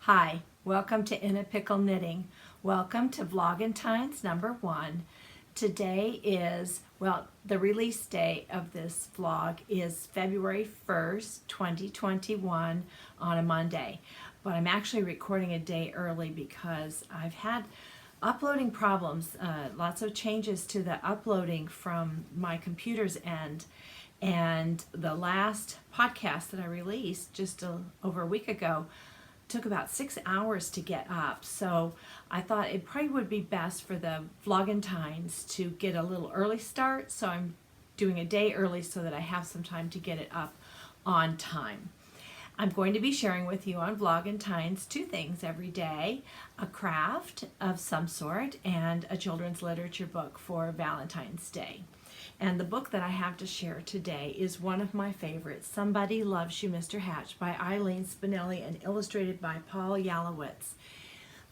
Hi, welcome to In a Pickle Knitting. Welcome to Vlogentines #1. Today is, the release day of this vlog is February 1st, 2021 on a Monday. But I'm actually recording a day early because I've had uploading problems, lots of changes to the uploading from my computer's end. And the last podcast that I released just over a week ago took about 6 hours to get up. So I thought it probably would be best for the Vlogentines to get a little early start. So I'm doing a day early so that I have some time to get it up on time. I'm going to be sharing with you on Vlogentines 2 things every day: a craft of some sort and a children's literature book for Valentine's Day. And the book that I have to share today is one of my favorites, Somebody Loves You, Mr. Hatch, by Eileen Spinelli and illustrated by Paul Yalowitz.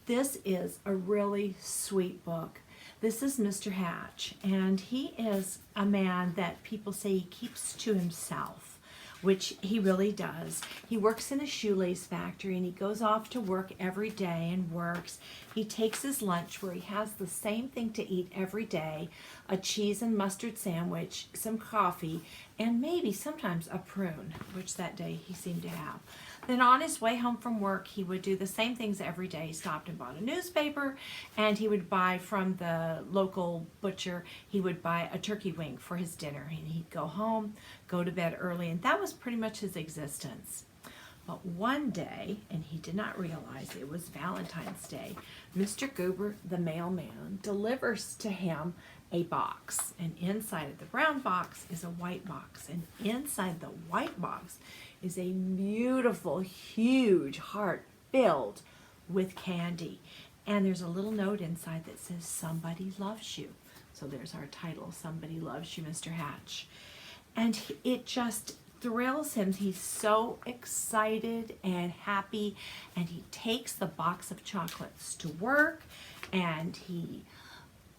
This is a really sweet book. This is Mr. Hatch, and he is a man that people say he keeps to himself, which he really does. He works in a shoelace factory and he goes off to work every day and works. He takes his lunch where he has the same thing to eat every day: a cheese and mustard sandwich, some coffee, and maybe sometimes a prune, which that day he seemed to have. Then on his way home from work, he would do the same things every day. He stopped and bought a newspaper, and he would buy from the local butcher, he would buy a turkey wing for his dinner. And he'd go home, go to bed early, and that was pretty much his existence. But one day, and he did not realize it was Valentine's Day, Mr. Goober, the mailman, delivers to him a box. And inside of the brown box is a white box. And inside the white box is a beautiful, huge heart filled with candy. And there's a little note inside that says, "Somebody loves you." So there's our title, Somebody Loves You, Mr. Hatch. And it just thrills him. He's so excited and happy, and he takes the box of chocolates to work, and you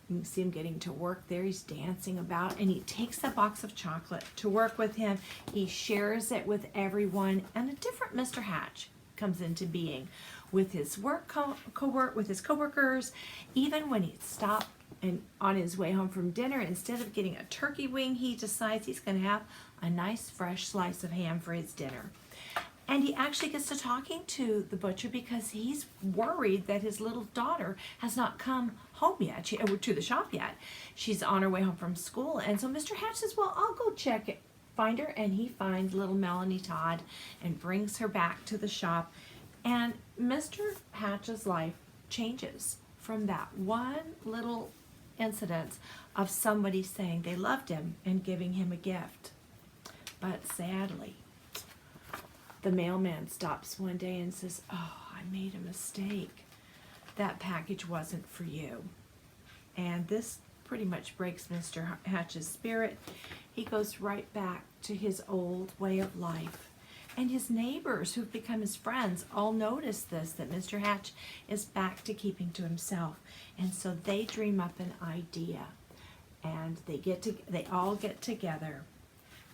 can see him getting to work there. He's dancing about, and he takes the box of chocolate to work with him. He shares it with everyone, and a different Mr. Hatch comes into being with his work with his coworkers. Even when he stopped and on his way home from dinner, instead of getting a turkey wing, he decides he's going to have a nice fresh slice of ham for his dinner. And he actually gets to talking to the butcher because he's worried that his little daughter has not come home yet, to the shop yet. She's on her way home from school. And so Mr. Hatch says, "Well, I'll go find her." And he finds little Melanie Todd and brings her back to the shop. And Mr. Hatch's life changes from that one little incident of somebody saying they loved him and giving him a gift. But sadly, the mailman stops one day and says, "Oh, I made a mistake. That package wasn't for you." And this pretty much breaks Mr. Hatch's spirit. He goes right back to his old way of life. And his neighbors, who've become his friends, all notice this, that Mr. Hatch is back to keeping to himself. And so they dream up an idea, and they all get together.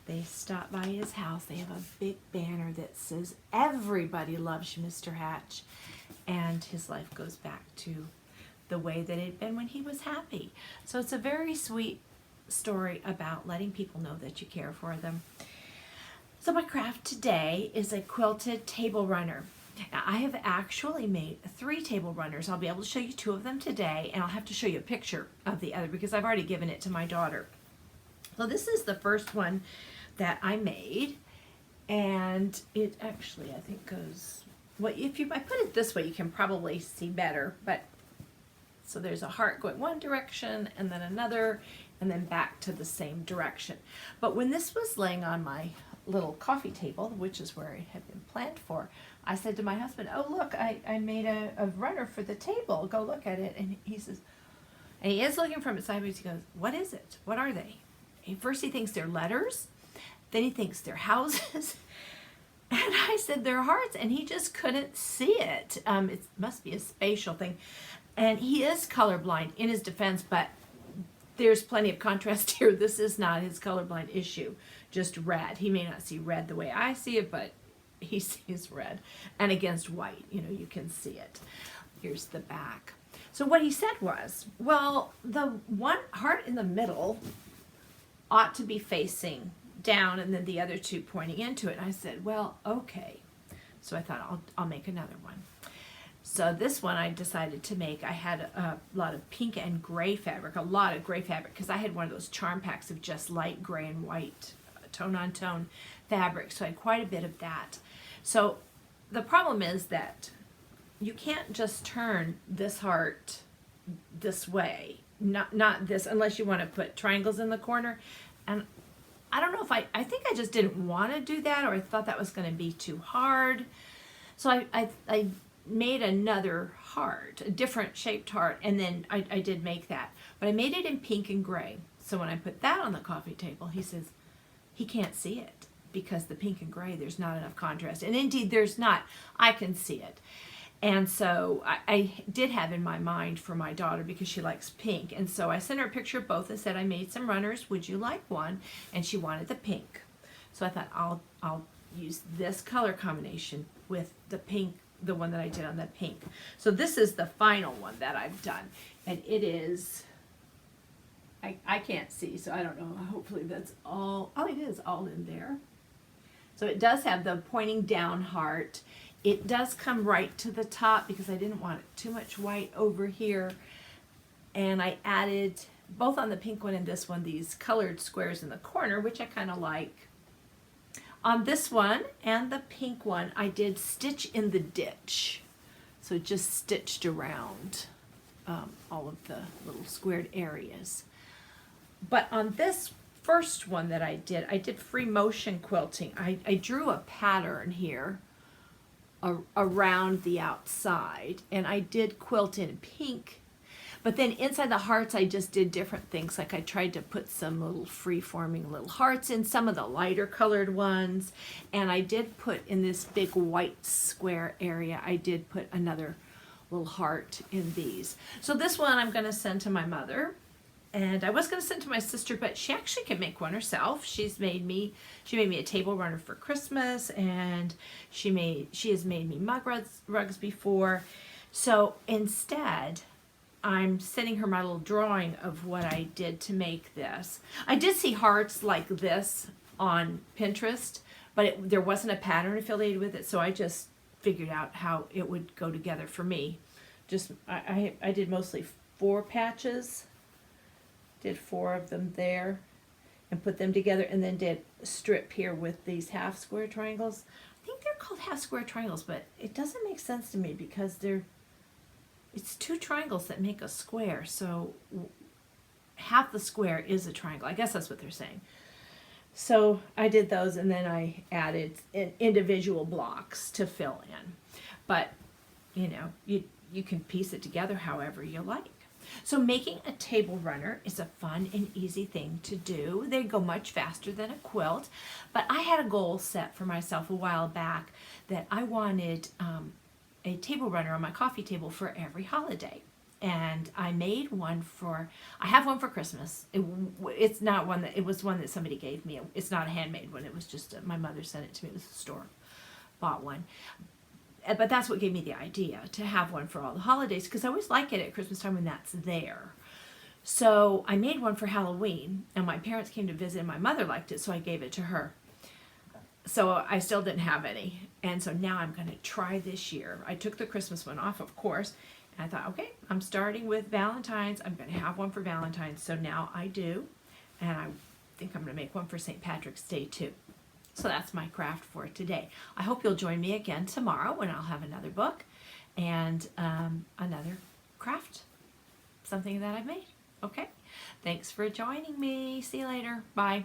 They stop by his house. They have a big banner that says, "Everybody loves you, Mr. Hatch." And his life goes back to the way that it had been when he was happy. So it's a very sweet story about letting people know that you care for them. So my craft today is a quilted table runner. Now, I have actually made 3 table runners. I'll be able to show you 2 of them today, and I'll have to show you a picture of the other because I've already given it to my daughter. So this is the first one that I made, and it actually, I think, goes, well, I put it this way, you can probably see better, but so there's a heart going one direction and then another, and then back to the same direction. But when this was laying on my little coffee table, which is where it had been planned for, I said to my husband, "Oh, look, I made a runner for the table. Go look at it." And he says, and he is looking from it sideways, he goes, "What is it? What are they?" First he thinks they're letters, then he thinks they're houses, and I said they're hearts, and he just couldn't see it. It must be a spatial thing. And he is colorblind in his defense, but there's plenty of contrast here. This is not his colorblind issue, just red. He may not see red the way I see it, but he sees red, and against white, you know, you can see it. Here's the back. So what he said was, well, the one heart in the middle ought to be facing down and then the other two pointing into it. And I said, well, okay. So I thought I'll make another one. So this one I decided to make, I had a lot of pink and gray fabric, a lot of gray fabric, because I had one of those charm packs of just light gray and white, tone on tone fabric. So I had quite a bit of that. So the problem is that you can't just turn this heart this way, not this, unless you want to put triangles in the corner. And I don't know if I think I just didn't want to do that, or I thought that was going to be too hard. So I made another heart, a different shaped heart, and then I did make that. But I made it in pink and gray. So when I put that on the coffee table, he says he can't see it because the pink and gray, there's not enough contrast. And indeed, there's not. I can see it. And so I did have in my mind for my daughter, because she likes pink. And so I sent her a picture of both and said, I made some runners. Would you like one? And she wanted the pink. So I thought I'll use this color combination with the pink, the one that I did on the pink. So this is the final one that I've done. And it is, I can't see, so I don't know. Hopefully that's all, oh, it is all in there. So it does have the pointing down heart. It does come right to the top because I didn't want too much white over here. And I added, both on the pink one and this one, these colored squares in the corner, which I kind of like. On this one and the pink one, I did stitch in the ditch. So just stitched around all of the little squared areas. But on this first one that I did free motion quilting. I drew a pattern here around the outside, and I did quilt in pink, but then inside the hearts I just did different things. Like I tried to put some little free-forming little hearts in some of the lighter colored ones, and I did put in this big white square area, I did put another little heart in these. So this one I'm going to send to my mother, and I was going to send to my sister, but she actually can make one herself. She made me a table runner for Christmas, and she has made me mug rugs before. So instead, I'm sending her my little drawing of what I did to make this. I did see hearts like this on Pinterest, but there wasn't a pattern affiliated with it, so I just figured out how it would go together for me. I did mostly 4 patches. Did 4 of them there and put them together, and then did a strip here with these half square triangles. I think they're called half square triangles, but it doesn't make sense to me because it's 2 triangles that make a square, so half the square is a triangle. I guess that's what they're saying. So I did those, and then I added individual blocks to fill in. But you know, you can piece it together however you like. So making a table runner is a fun and easy thing to do. They go much faster than a quilt, but I had a goal set for myself a while back that I wanted a table runner on my coffee table for every holiday. And I made one I have one for Christmas. It's not one it was one that somebody gave me. It's not a handmade one. It was just, my mother sent it to me. It was a store bought one. But that's what gave me the idea to have one for all the holidays, because I always like it at Christmas time when that's there. So I made one for Halloween, and my parents came to visit, and my mother liked it, so I gave it to her. So I still didn't have any, and so now I'm going to try this year. I took the Christmas one off, of course, and I thought, okay, I'm starting with Valentine's. I'm going to have one for Valentine's, so now I do, and I think I'm going to make one for St. Patrick's Day too. So that's my craft for today. I hope you'll join me again tomorrow when I'll have another book and another craft, something that I've made. Okay? Thanks for joining me. See you later. Bye.